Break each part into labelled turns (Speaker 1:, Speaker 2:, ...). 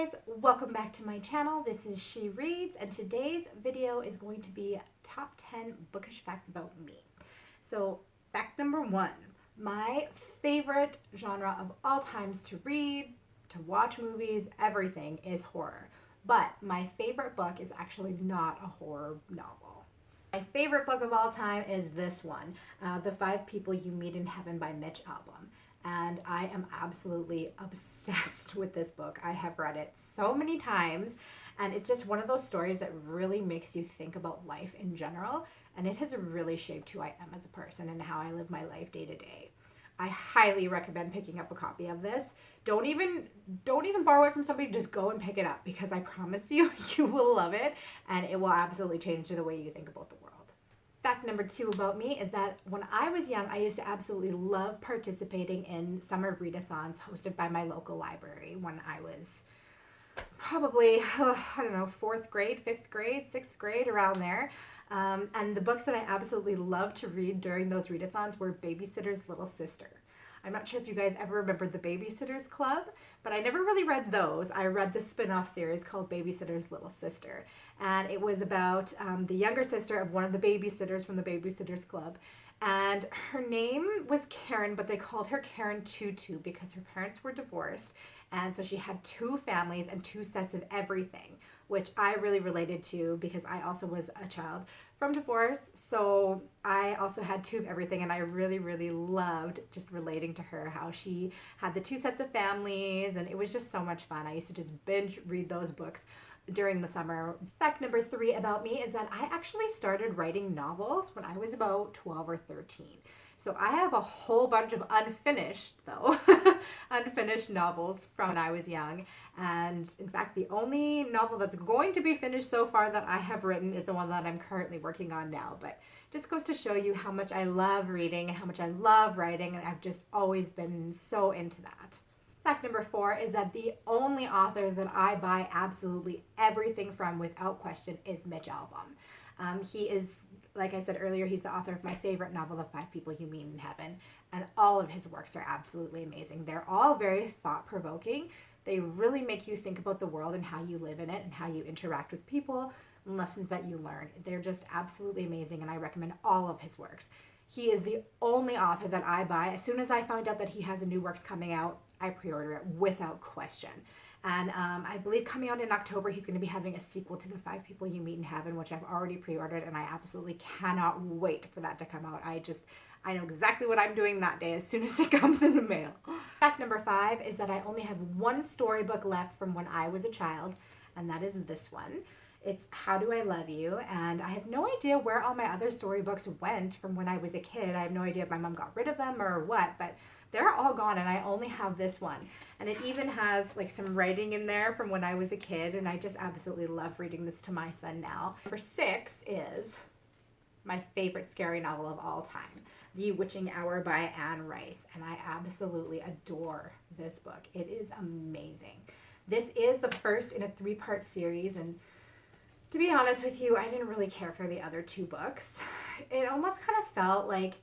Speaker 1: guys, welcome back to my channel. This is She Reads, and today's video is going to be top 10 bookish facts about me. So fact number one, my favorite genre of all times to read, to watch movies, everything is horror. But my favorite book is actually not a horror novel. My favorite book of all time is this one, The Five People You Meet in Heaven by Mitch Albom. And I am absolutely obsessed with this book. I have read it so many times, and it's just one of those stories that really makes you think about life in general, and it has really shaped who I am as a person and how I live my life day to day. I highly recommend picking up a copy of this. Don't even borrow it from somebody, just go and pick it up, because I promise you, you will love it, and it will absolutely change the way you think about the world. Fact number two about me is that when I was young, I used to absolutely love participating in summer readathons hosted by my local library when I was probably, I don't know, 4th grade, 5th grade, 6th grade, around there. And the books that I absolutely loved to read during those readathons were Babysitter's Little Sister. I'm not sure if you guys ever remembered the Babysitter's Club, but I never really read those. I read the spin-off series called Babysitter's Little Sister, and it was about the younger sister of one of the babysitters from the Babysitter's Club, and her name was Karen, but they called her Karen Tutu because her parents were divorced, and so she had two families and two sets of everything, which I really related to because I also was a child from divorce, so I also had two of everything, and I really, really loved just relating to her, how she had the two sets of families, and it was just so much fun. I used to just binge read those books during the summer. Fact number three about me is that I actually started writing novels when I was about 12 or 13. So I have a whole bunch of unfinished, though, unfinished novels from when I was young. And in fact, the only novel that's going to be finished so far that I have written is the one that I'm currently working on now. But it just goes to show you how much I love reading and how much I love writing, and I've just always been so into that. Fact number four is that the only author that I buy absolutely everything from without question is Mitch Albom. He is, like I said earlier, he's the author of my favorite novel, The Five People You Meet in Heaven, and all of his works are absolutely amazing. They're all very thought-provoking. They really make you think about the world and how you live in it and how you interact with people and lessons that you learn. They're just absolutely amazing, and I recommend all of his works. He is the only author that I buy. As soon as I find out that he has a new works coming out, I pre-order it without question. And I believe coming out in October, he's going to be having a sequel to The Five People You Meet in Heaven, which I've already pre-ordered, and I absolutely cannot wait for that to come out. I know exactly what I'm doing that day as soon as it comes in the mail. Fact number five is that I only have one storybook left from when I was a child, and that is this one. It's How Do I Love You, and I have no idea where all my other storybooks went from when I was a kid. I have no idea if my mom got rid of them or what, but they're all gone, and I only have this one. And it even has like some writing in there from when I was a kid, and I just absolutely love reading this to my son now. Number six is my favorite scary novel of all time, The Witching Hour by Anne Rice, and I absolutely adore this book. It is amazing. This is the first in a 3-part series, and to be honest with you, I didn't really care for the other two books. It almost kind of felt like,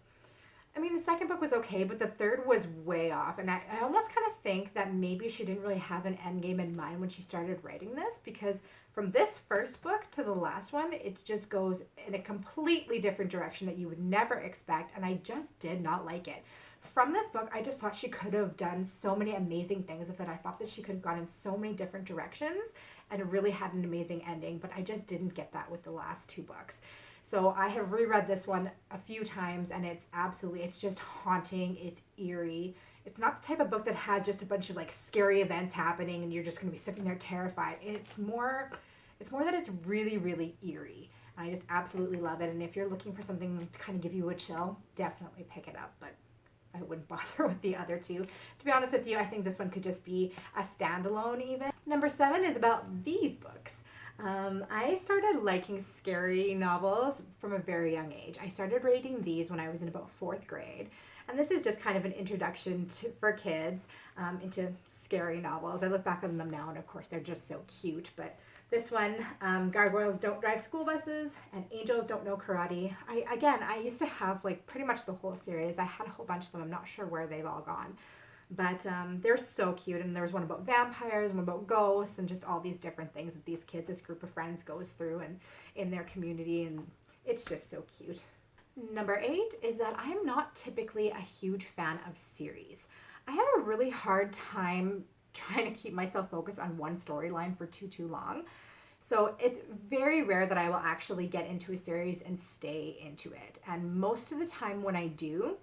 Speaker 1: I mean, the second book was okay, but the third was way off. And I almost kind of think that maybe she didn't really have an end game in mind when she started writing this, because from this first book to the last one, it just goes in a completely different direction that you would never expect. And I just did not like it. From this book, I just thought she could have done so many amazing things with it. I thought that she could have gone in so many different directions and really had an amazing ending, but I just didn't get that with the last two books. So I have reread this one a few times, and it's just haunting, it's eerie. It's not the type of book that has just a bunch of like scary events happening and you're just going to be sitting there terrified. It's more that it's really, really eerie. And I just absolutely love it, and if you're looking for something to kind of give you a chill, definitely pick it up, but I wouldn't bother with the other two. To be honest with you, I think this one could just be a standalone even. Number 7 is about these books. I started liking scary novels from a very young age. I started reading these when I was in about 4th grade. And this is just kind of an introduction for kids into scary novels. I look back on them now, and of course they're just so cute. But this one, Gargoyles Don't Drive School Buses and Angels Don't Know Karate. I used to have like pretty much the whole series. I had a whole bunch of them. I'm not sure where they've all gone. But they're so cute, and there was one about vampires, one about ghosts, and just all these different things that these kids, this group of friends goes through and in their community, and it's just so cute. Number 8 is that I'm not typically a huge fan of series. I have a really hard time trying to keep myself focused on one storyline for too long. So it's very rare that I will actually get into a series and stay into it. And most of the time when I do,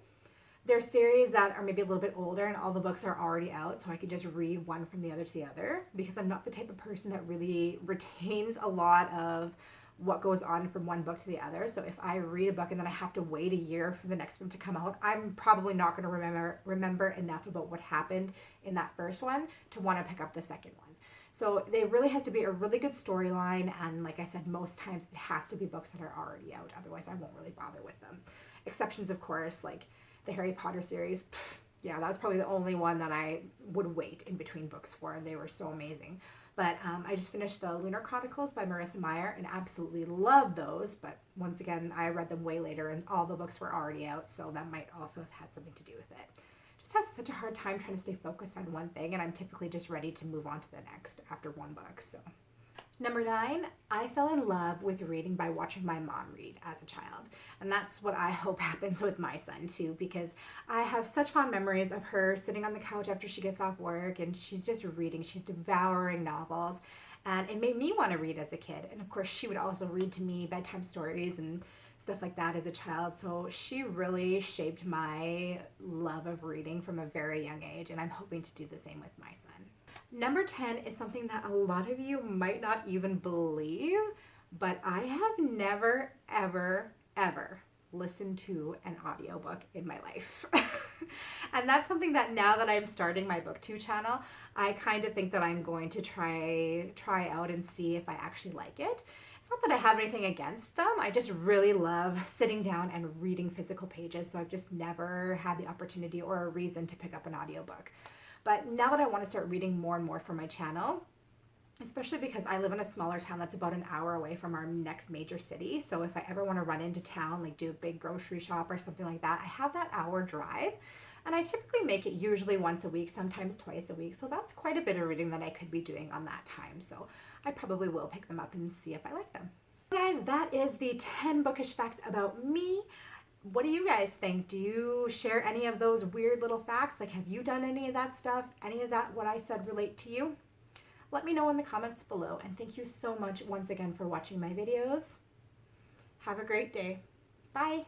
Speaker 1: they're series that are maybe a little bit older and all the books are already out, so I could just read one from the other to the other, because I'm not the type of person that really retains a lot of what goes on from one book to the other. So if I read a book and then I have to wait a year for the next one to come out, I'm probably not going to remember enough about what happened in that first one to want to pick up the second one. So there really has to be a really good storyline, and like I said, most times it has to be books that are already out. Otherwise, I won't really bother with them. Exceptions, of course, like the Harry Potter series. Yeah, that was probably the only one that I would wait in between books for. They were so amazing. But I just finished the Lunar Chronicles by Marissa Meyer and absolutely love those. But once again, I read them way later and all the books were already out, so that might also have had something to do with it. Just have such a hard time trying to stay focused on one thing, and I'm typically just ready to move on to the next after one book. So Number 9, I fell in love with reading by watching my mom read as a child. And that's what I hope happens with my son too, because I have such fond memories of her sitting on the couch after she gets off work and she's just reading, she's devouring novels. And it made me want to read as a kid. And of course, she would also read to me bedtime stories and stuff like that as a child. So she really shaped my love of reading from a very young age, and I'm hoping to do the same with my son. Number 10 is something that a lot of you might not even believe, but I have never, ever listened to an audiobook in my life. And that's something that now that I'm starting my BookTube channel, I kind of think that I'm going to try out and see if I actually like it. It's not that I have anything against them. I just really love sitting down and reading physical pages, so I've just never had the opportunity or a reason to pick up an audiobook. But now that I want to start reading more and more for my channel, especially because I live in a smaller town that's about an hour away from our next major city. So if I ever want to run into town, like do a big grocery shop or something like that, I have that hour drive. And I typically make it usually once a week, sometimes twice a week. So that's quite a bit of reading that I could be doing on that time. So I probably will pick them up and see if I like them. Guys, that is the 10 bookish facts about me. What do you guys think? Do you share any of those weird little facts? Like, have you done any of that stuff? Any of that, what I said, relate to you? Let me know in the comments below. And thank you so much once again for watching my videos. Have a great day. Bye.